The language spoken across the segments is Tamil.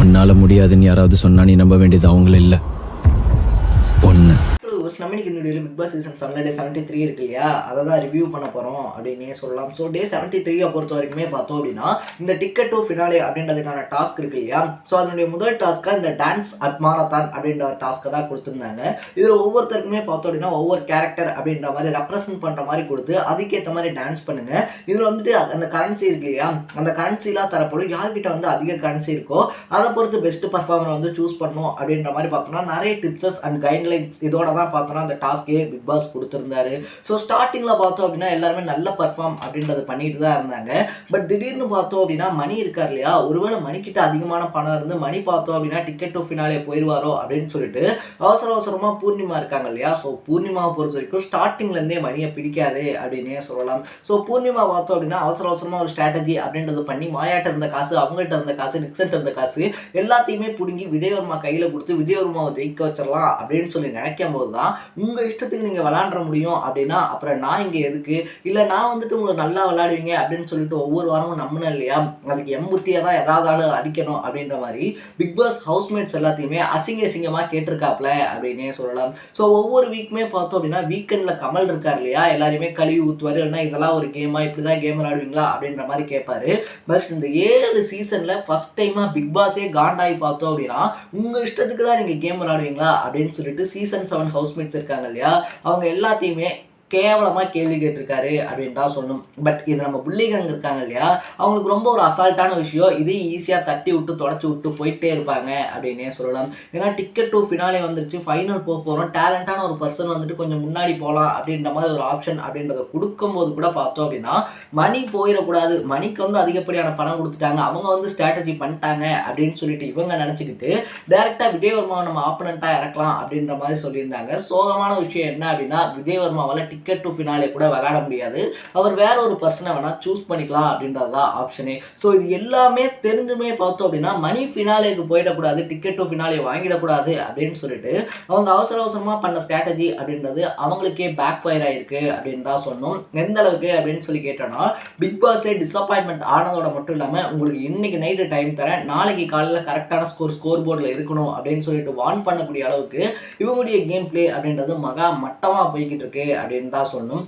உன்னால முடியாதுன்னு யாராவது சொன்னா நீ நம்ப வேண்டியது அவங்கள இல்ல ஒன்று. நம்ம இன்னைக்கு இந்த வீடியோவில் பிக் பாஸ் சீசன் 7 டே 73 இருக்கு இல்லையா, அதை தான் ரிவ்யூ பண்ண போகிறோம் அப்படின்னே சொல்லலாம். ஸோ டே 73 பொறுத்த வரைக்குமே பார்த்தோம் அப்படின்னா இந்த டிக்கெட் டு ஃபினாலே அப்படின்றதுக்கான டாஸ்க் இருக்கு இல்லையா. ஸோ அதனுடைய முதல் டாஸ்க்காக இந்த டான்ஸ் அட் மாரத்தான் அப்படின்ற டாஸ்க்கை தான் கொடுத்துருந்தாங்க. இதில் ஒவ்வொருத்தருக்குமே பார்த்தோம் அப்படின்னா ஒவ்வொரு கேரக்டர் அப்படின்ற மாதிரி ரெப்ரசென்ட் பண்ணுற மாதிரி கொடுத்து அதுக்கேற்ற மாதிரி டான்ஸ் பண்ணுங்க. இதில் வந்துட்டு அந்த கரன்சி இருக்கு இல்லையா, அந்த கரன்சிலாம் தரப்படும். யார்கிட்ட வந்து அதிக கரன்சி இருக்கோ அதை பொறுத்து பெஸ்ட் பர்ஃபார்மர் வந்து சூஸ் பண்ணணும் அப்படின்ற மாதிரி பார்த்தோம்னா நிறைய டிப்ஸஸ் அண்ட் கைட்லைன்ஸ் இதோட தான் பார்த்தோம்னா அந்த டாஸ்கே பிக் பாஸ் கொடுத்துருந்தாரு. ஸோ ஸ்டார்டிங்கில் பார்த்தோம் அப்படின்னா எல்லாருமே நல்ல பர்ஃபார்ம் அப்படின்றத பண்ணிட்டு தான் இருந்தாங்க. பட் திடீர்னு பார்த்தோம் அப்படின்னா மணி இருக்கார் இல்லையா, ஒருவேளை மணிக்கிட்ட அதிகமான பணம் இருந்து மணி பார்த்தோம் அப்படின்னா டிக்கெட் டு ஃபினாலே போயிடுவாரோ அப்படின்னு சொல்லிட்டு அவசரமாக பூர்ணிமா இருக்காங்க இல்லையா. ஸோ பூர்ணிமாவை பொறுத்த வரைக்கும் ஸ்டார்டிங்லேருந்தே மணியை பிடிக்காது அப்படின்னே சொல்லலாம். ஸோ பூர்ணிமா பார்த்தோம் அப்படின்னா அவசரமாக ஒரு ஸ்ட்ராட்டஜி அப்படின்றது பண்ணி மாயாட்ட இருந்த காசு, அவங்கள்ட்ட இருந்த காசு, நிக்சன்ட்ட இருந்த காசு எல்லாத்தையுமே பிடுங்கி விஜயவர்மா கையில் கொடுத்து விஜயவர்மாவை ஜெயிக்க வச்சிடலாம் அப்படின்னு சொல்லி நினைக்கும் போது தான் உங்கள் இஷ்டத்துக்கு நீங்கள் விளாண்டுற முடியும் அப்படின்னா அப்புறம் நான் இங்கே எதுக்கு, இல்லை நான் வந்துட்டு உங்களை நல்லா விளையாடுவீங்க அப்படின்னு சொல்லிட்டு ஒவ்வொரு வாரமும் நம்பினேன் இல்லையா, அதுக்கு எம்புத்தியாக தான் எதாவது அடிக்கணும் அப்படின்ற மாதிரி பிக் பாஸ் ஹவுஸ்மேட்ஸ் எல்லாத்தையுமே அசிங்கமாக கேட்டிருக்காப்ல அப்படின்னே சொல்லலாம். ஸோ ஒவ்வொரு வீக்குமே பார்த்தோம் அப்படின்னா வீக்கெண்டில் கமல் இருக்கார் இல்லையா, எல்லாருமே கழுவி ஊற்றுவார், இல்லைன்னா இதெல்லாம் ஒரு கேமா, இப்படி தான் கேம் விளையாடுவீங்களா அப்படின்ற மாதிரி கேட்பாரு. பட் இந்த 7 சீசனில் ஃபர்ஸ்ட் டைமாக பிக் பாஸே காண்டாகி பார்த்தோம் அப்படின்னா உங்கள் இஷ்டத்துக்கு தான் நீங்கள் கேம் விளையாடுவீங்களா அப்படின்னு சொல்லிட்டு சீசன் 7 ஹவுஸ்மேட்ஸ் இருக்காங்க இல்லையா, அவங்க எல்லாத்தையுமே கேவலமாக கேள்வி கேட்டிருக்காரு அப்படின்னு தான் சொல்லணும். பட் இது நம்ம புள்ளிகங்க இருக்காங்க இல்லையா, அவங்களுக்கு ரொம்ப ஒரு அசால்ட்டான விஷயம், இது ஈஸியாக தட்டி விட்டு தொடச்சி விட்டு போயிட்டே இருப்பாங்க அப்படின்னே சொல்லலாம். ஏன்னா டிக்கெட் டு ஃபினாலே வந்துருச்சு, ஃபைனல் போகிறோம், டேலண்டான ஒரு பர்சன் வந்துட்டு கொஞ்சம் முன்னாடி போகலாம் அப்படின்ற மாதிரி ஒரு ஆப்ஷன் அப்படின்றத கொடுக்கும்போது கூட பார்த்தோம் அப்படின்னா மணி போயிடக்கூடாது, மணிக்கு வந்து அதிகப்படியான பணம் கொடுத்துட்டாங்க, அவங்க வந்து ஸ்ட்ராட்டஜி பண்ணிட்டாங்க அப்படின்னு சொல்லிட்டு இவங்க நினச்சிக்கிட்டு டேரெக்டாக விஜயவர்மாவை நம்ம ஆப்பனண்ட்டாக இறக்கலாம் அப்படின்ற மாதிரி சொல்லியிருந்தாங்க. சோகமான விஷயம் என்ன அப்படின்னா விஜயவர்மாவால் டிக்கெட் டு ஃபினாலே கூட விளையாட முடியாது, அவர் வேற ஒரு பர்சனை வேணா சூஸ் பண்ணிக்கலாம் அப்படின்றது தான் ஆப்ஷனே. ஸோ இது எல்லாமே தெரிஞ்சுமே பார்த்தோம் அப்படின்னா மணி ஃபினாலேக்கு போயிடக்கூடாது, டிக்கெட் டு ஃபினாலே வாங்கிடக்கூடாது அப்படின்னு சொல்லிட்டு அவங்க அவசரமாக பண்ண ஸ்ட்ராட்டஜி அப்படின்றது அவங்களுக்கே பேக் ஃபயர் ஆயிருக்கு அப்படின்னு தான் சொன்னோம். எந்த அளவுக்கு அப்படின்னு சொல்லி கேட்டோம்னா பிக் பாஸே டிசப்பாயின்மெண்ட் ஆனதோட மட்டும் இல்லாமல் உங்களுக்கு இன்னைக்கு நைட்டு டைம் தரேன், நாளைக்கு காலையில் கரெக்டான ஸ்கோர் போர்டில் இருக்கணும் அப்படின்னு சொல்லிட்டு வார்ன் பண்ணக்கூடிய அளவுக்கு இவங்களுடைய கேம் பிளே அப்படின்றது மகா மட்டமாக போய்கிட்டு இருக்கு அப்படின்னு தான் சொல்லணும்.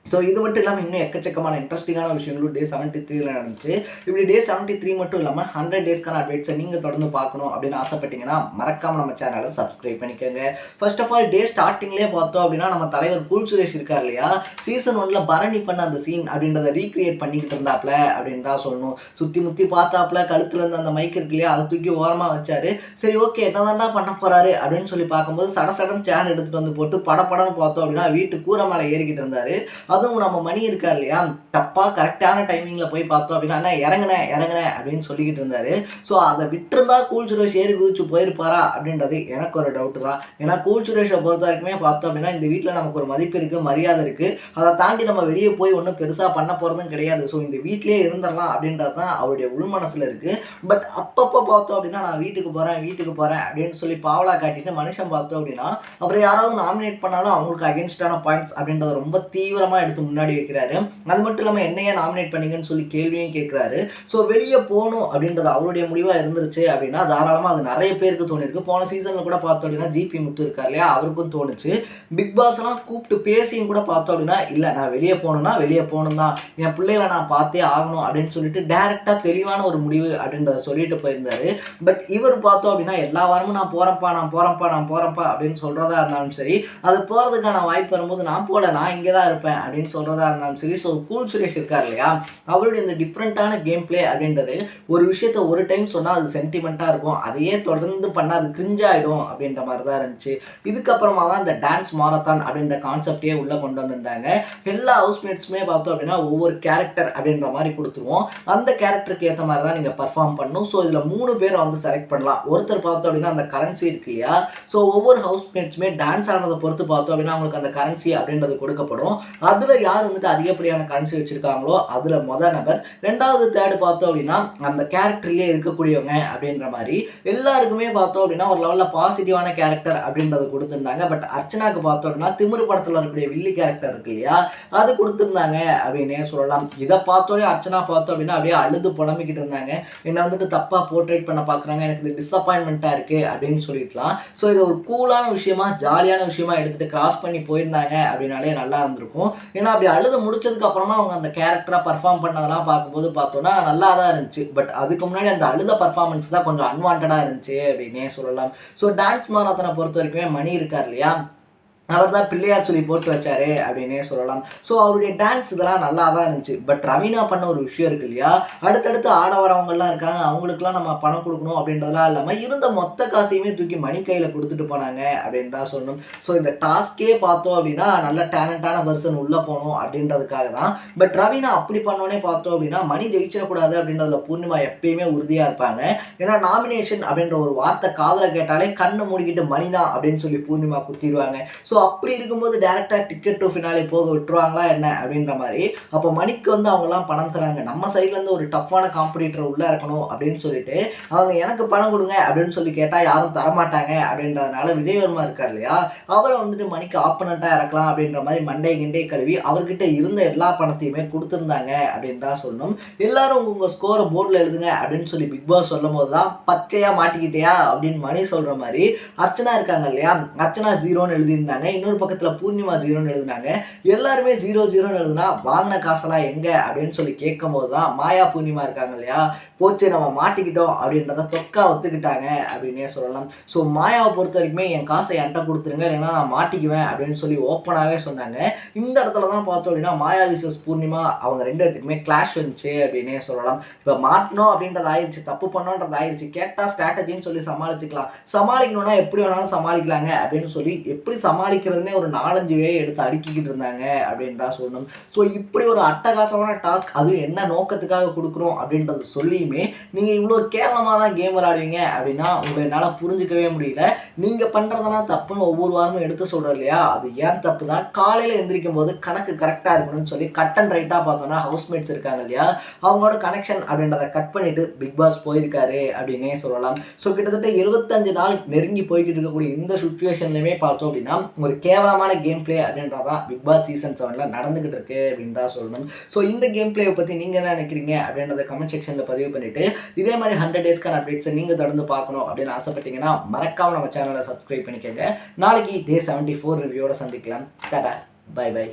ஸோ இது மட்டும் இல்லாமல் இன்னும் எக்கச்சக்கமான இன்ட்ரெஸ்டிங்கான விஷயங்களும் டே 73 நடந்துச்சு. இப்படி டே 73 மட்டும் இல்லாமல் 100 டேஸ்க்கான அப்டேட்ஸை நீங்கள் தொடர்ந்து பார்க்கணும் அப்படின்னு ஆசைப்பட்டீங்கன்னா மறக்காமல் நம்ம சேனலை சப்ஸ்கிரைப் பண்ணிக்கோங்க. ஃபர்ஸ்ட் ஆஃப் ஆல் டே ஸ்டார்டிங்லேயே பார்த்தோம் அப்படின்னா நம்ம தலைவர் கூல் சுரேஷ் இருக்கார் இல்லையா, சீசன் 1 பரணி பண்ண அந்த சீன் அப்படின்றத ரீக்ரியேட் பண்ணிக்கிட்டு இருந்தாப்ல அப்படின்னு தான் சொல்லணும். சுற்றி முற்றி பார்த்தாப்புல கழுத்துலேருந்து அந்த மைக் இருக்கு இல்லையா அதை தூக்கி ஓரமாக வச்சாரு. சரி ஓகே என்னதான்டா பண்ண போகிறாரு அப்படின்னு சொல்லி பார்க்கும்போது சடன் சேர் எடுத்துகிட்டு வந்து போட்டு படப்படன்னு பார்த்தோம் அப்படின்னா வீட்டு கூரை மேலே ஏறிக்கிட்டு இருந்தார். அதுவும் நம்ம மணி இருக்கார் இல்லையா, தப்பாக கரெக்டான டைமிங்கில் போய் பார்த்தோம் அப்படின்னா இறங்கினேன் அப்படின்னு சொல்லிக்கிட்டு இருந்தார். ஸோ அதை விட்டுருந்தா கூல் சுரேஷ் ஏறி குதிச்சு போயிருப்பாரா அப்படின்றது எனக்கு ஒரு டவுட்டு தான். ஏன்னா கூல் சுரேஷை பொறுத்த வரைக்குமே பார்த்தோம் அப்படின்னா இந்த வீட்டில் நமக்கு ஒரு மதிப்பு இருக்குது, மரியாதை இருக்குது, அதை தாண்டி நம்ம வெளியே போய் ஒன்றும் பெருசாக பண்ண போகிறதும் கிடையாது. ஸோ இந்த வீட்டிலே இருந்துடலாம் அப்படின்றது தான் அவருடைய உள் மனசில் இருக்குது. பட் அப்பப்போ பார்த்தோம் அப்படின்னா நான் வீட்டுக்கு போகிறேன் அப்படின்னு சொல்லி பாவலா காட்டிட்டு மனுஷன் பார்த்தோம் அப்படின்னா அப்புறம் யாராவது நாமினேட் பண்ணாலும் அவங்களுக்கு அகேன்ஸ்டான பாயிண்ட்ஸ் அப்படின்றத ரொம்ப தீவிரமாக எடுத்து முன்னாடி வைக்கிறாரு. அது மட்டும் இல்லாமல் என்னையே நாமினேட் பண்ணீங்கன்னு சொல்லி கேள்வியும் கேட்குறாரு. ஸோ வெளியே போகணும் அப்படின்றது அவருடைய முடிவாக இருந்துருச்சு அப்படின்னா தாராளமாக அது நிறைய பேருக்கு தோணிருக்கு. போன சீசனில் கூட பார்த்தோம் அப்படின்னா ஜிபி முத்து இருக்கார் இல்லையா, அவருக்கும் தோணுச்சு. பிக் பாஸ் எல்லாம் கூப்பிட்டு பேசியும் கூட பார்த்தோம் அப்படின்னா இல்லை நான் வெளியே போகணும் தான், என் பிள்ளைகளை நான் பார்த்தே ஆகணும் அப்படின்னு சொல்லிட்டு டைரெக்டாக தெளிவான ஒரு முடிவு அப்படின்றத சொல்லிட்டு போயிருந்தாரு. பட் இவர் பார்த்தோம் அப்படின்னா எல்லா வாரமும் நான் போகிறேன்ப்பா அப்படின்னு சொல்கிறதா இருந்தாலும் சரி, அது போகிறதுக்கான வாய்ப்பு வரும்போது நான் போகல, நான் இங்கே தான் இருப்பேன் அப்படின்னு சொல்கிறதா இருந்தாலும் சரி. ஸோ கூல் சுரேஷ் இருக்கார் இல்லையா, அவருடைய இந்த டிஃப்ரெண்ட்டான கேம் பிளே அப்படின்றது ஒரு விஷயத்த ஒரு டைம் சொன்னால் அது சென்டிமெண்ட்டாக இருக்கும், அதையே தொடர்ந்து பண்ணால் அது கிரிஞ்சாயிடும் அப்படின்ற மாதிரி தான் இருந்துச்சு. இதுக்கப்புறமா தான் இந்த டான்ஸ் மாரத்தான் அப்படின்ற கான்செப்டே உள்ளே கொண்டு வந்திருந்தாங்க. எல்லா ஹவுஸ்மேட்ஸுமே பார்த்தோம் அப்படின்னா ஒவ்வொரு கேரக்டர் அப்படின்ற மாதிரி கொடுத்துருவோம், அந்த கேரக்டருக்கு ஏற்ற மாதிரி தான் நீங்கள் பர்ஃபார்ம் பண்ணணும். ஸோ இதில் 3 பேரை வந்து செலக்ட் பண்ணலாம். ஒருத்தர் பார்த்தோம் அப்படின்னா அந்த கரன்சி இருக்கு இல்லையா, ஸோ ஒவ்வொரு ஹவுஸ்மேட்ஸுமே டான்ஸ் ஆனதை பொறுத்து பார்த்தோம் அப்படின்னா அவங்களுக்கு அந்த கரன்சி அப்படின்றது கொடுக்கப்படும். அது அதில் யார் வந்துட்டு அதிகப்படியான கரன்சி வச்சுருக்காங்களோ அதில் மொதல் நபர், 2வது 3rd பார்த்தோம் அப்படின்னா அந்த கேரக்டர்லேயே இருக்கக்கூடியவங்க அப்படின்ற மாதிரி எல்லாருக்குமே பார்த்தோம் அப்படின்னா ஒரு லெவலில் பாசிட்டிவான கேரக்டர் அப்படின்றது கொடுத்துருந்தாங்க. பட் அர்ச்சனாக்கு பார்த்தோம் அப்படின்னா திமிரு படத்தில் இருக்கக்கூடிய வில்லி கேரக்டர் இருக்கு இல்லையா, அது கொடுத்துருந்தாங்க அப்படின்னே சொல்லலாம். இதை பார்த்தோன்னே அர்ச்சனா பார்த்தோம் அப்படின்னா அப்படியே அழுது புலம்பிக்கிட்டு இருந்தாங்க. என்னை வந்துட்டு தப்பாக போர்ட்ரேட் பண்ண பார்க்குறாங்க, எனக்கு இது டிசப்பாயின்மெண்ட்டாக இருக்குது அப்படின்னு சொல்லிட்டுலாம். ஸோ இது ஒரு கூலான விஷயமா ஜாலியான விஷயமா எடுத்துகிட்டு கிராஸ் பண்ணி போயிருந்தாங்க அப்படின்னாலே நல்லா இருந்திருக்கும். ஏன்னா அப்படி அழுது முடிச்சதுக்கு அப்புறமா அவங்க அந்த கேரக்டராக பர்ஃபார்ம் பண்ணதெல்லாம் பார்க்கும்போது பார்த்தோன்னா நல்லா தான் இருந்துச்சு. பட் அதுக்கு முன்னாடி அந்த அழுத பர்ஃபார்மன்ஸ் தான் கொஞ்சம் அன்வான்டாக இருந்துச்சு அப்படின்னே சொல்லலாம். ஸோ டான்ஸ் மாரத்தானை பொறுத்த வரைக்குமே மணி இருக்கார் இல்லையா, அவர் தான் பிள்ளையார் சொல்லி போட்டு வச்சாரு அப்படின்னே சொல்லலாம். ஸோ அவருடைய டான்ஸ் இதெல்லாம் நல்லா தான் இருந்துச்சு. பட் ரவீனா பண்ண ஒரு விஷயம் இருக்கு இல்லையா, அடுத்தடுத்து ஆட வரவங்கலாம் இருக்காங்க, அவங்களுக்குலாம் நம்ம பணம் கொடுக்கணும் அப்படின்றதெல்லாம் இல்லாமல் இருந்த மொத்த காசையுமே தூக்கி மணி கையில் கொடுத்துட்டு போனாங்க அப்படின்னு தான் சொல்லணும். ஸோ இந்த டாஸ்கே பார்த்தோம் அப்படின்னா நல்ல டேலண்டான பர்சன் உள்ளே போகணும் அப்படின்றதுக்காக தான். பட் ரவீனா அப்படி பண்ணோன்னே பார்த்தோம் அப்படின்னா மணி ஜெயிச்சிடக்கூடாது அப்படின்றதுல பூர்ணிமா எப்பயுமே உறுதியாக இருப்பாங்க. ஏன்னா நாமினேஷன் அப்படின்ற ஒரு வார்த்தை காதில் கேட்டாலே கண்ணை மூடிக்கிட்டு மணி தான் அப்படின்னு சொல்லி பூர்ணிமா குத்திடுவாங்க. ஸோ அப்படி இருக்கும்போது டேரெக்டாக டிக்கெட் டு ஃபினாலே போக விட்டுருவாங்களா என்ன அப்படின்ற மாதிரி. அப்போ மணிக்கு வந்து அவங்கலாம் பணம் தராங்க, நம்ம சைட்லேருந்து ஒரு டஃப்பான காம்படிட்டர் உள்ளே இருக்கணும் அப்படின்னு சொல்லிட்டு அவங்க எனக்கு பணம் கொடுங்க அப்படின்னு சொல்லி கேட்டால் யாரும் தரமாட்டாங்க அப்படின்றதுனால விஜயவர்மா இருக்கார் இல்லையா, அவரை வந்துட்டு மணிக்கு ஆப்பனண்ட்டாக இறக்கலாம் அப்படின்ற மாதிரி மண்டை கிண்டே கழுவி அவர்கிட்ட இருந்த எல்லா பணத்தையுமே கொடுத்துருந்தாங்க அப்படின்னு தான் சொல்லணும். எல்லாரும் உங்கள் ஸ்கோரை போர்டில் எழுதுங்க அப்படின்னு சொல்லி பிக் பாஸ் சொல்லும் போது தான் பச்சையாக மாட்டிக்கிட்டியா அப்படின்னு மணி சொல்கிற மாதிரி அர்ச்சனா இருக்காங்க இல்லையா, அர்ச்சனா 0ன்னு எழுதியிருந்தாங்க, இன்னொரு பக்கத்தில் பூர்ணிமா 0ன்னு எழுதினாங்க. எல்லாருமே 0-0ன்னு எழுதுனா வாங்கின காசெல்லாம் எங்கே அப்படின்னு சொல்லி கேட்கும் போது தான் மாயா பூர்ணிமா இருக்காங்க இல்லையா, போச்சு நம்ம மாட்டிக்கிட்டோம் அப்படின்றத தொக்கா ஒத்துக்கிட்டாங்க அப்படின்னே சொல்லலாம். ஸோ மாயாவை பொறுத்த வரைக்குமே என் காசை என்கிட்ட கொடுத்துருங்க இல்லைன்னா நான் மாட்டிக்குவேன் அப்படின்னு சொல்லி ஓப்பனாகவே சொன்னாங்க. இந்த இடத்துல தான் பார்த்தோம் அப்படின்னா மாயா விசஸ் பூர்ணிமா அவங்க 2 பேத்துக்குமே கிளாஷ் வந்துச்சு அப்படின்னே சொல்லலாம். இப்போ மாட்டணும் அப்படின்றது ஆயிடுச்சு, தப்பு பண்ணோன்றது ஆயிடுச்சு, கேட்டால் ஸ்ட்ராட்டஜின்னு சொல்லி சமாளிச்சுக்கலாம், சமாளிக்கணும்னா எப்படி வேணாலும் சமாளிக்கலாங்க அப்படின்னு சொல்லி எப்படி சமாளிக்கிறதுனே ஒரு 4-5 வே எடுத்து அடுக்கிக்கிட்டு இருந்தாங்க அப்படின்னு தான் சொல்லணும். ஸோ இப்படி ஒரு அட்டகாசமான டாஸ்க், அது என்ன நோக்கத்துக்காக கொடுக்குறோம் அப்படின்றத சொல்லியுமே நீங்கள் இவ்வளோ கேவலமாக தான் கேம் விளையாடுவீங்க அப்படின்னா உங்களை என்னால் புரிஞ்சிக்கவே முடியல. நீங்கள் பண்ணுறதெல்லாம் தப்புன்னு ஒவ்வொரு வாரமும் எடுத்து சொல்கிறோம் இல்லையா, அது ஏன் தப்பு தான். காலையில் எந்திரிக்கும் போது கணக்கு கரெக்டாக இருக்கணும்னு சொல்லி கட் அண்ட் ரைட்டாக பார்த்தோன்னா ஹவுஸ்மேட்ஸ் இருக்காங்க இல்லையா, அவங்களோட கனெக்ஷன் அப்படின்றத கட் பண்ணிட்டு பிக் பாஸ் போயிருக்காரு அப்படின்னே சொல்லலாம். ஸோ கிட்டத்தட்ட 75 நாள் நெருங்கி போய்கிட்டு இருக்கக்கூடிய இந்த சுச்சுவேஷன்லையுமே பார்த்தோம் அப்படின்னா ஒரு கேவலமான கேம் பிளே அப்படின்றதான் பிக் பாஸ் சீசன் 7ல நடந்துகிட்டு இருக்கு அப்படின்னு தான் சொல்லணும். ஸோ இந்த கேம் பிளேவை பற்றி நீங்கள் என்ன நினைக்கிறீங்க அப்படின்றத கமெண்ட் செக்ஷனில் பதிவு பண்ணிட்டு இதே மாதிரி 100 டேஸ்க்கான அப்டேட்ஸை நீங்கள் தொடர்ந்து பார்க்கணும் அப்படின்னு ஆசைப்பட்டீங்கன்னா மறக்காம நம்ம சேனலை சப்ஸ்கிரைப் பண்ணிக்கோங்க. நாளைக்கு டே 74 ரிவ்யூவோட சந்திக்கலாம். Tata, bye by.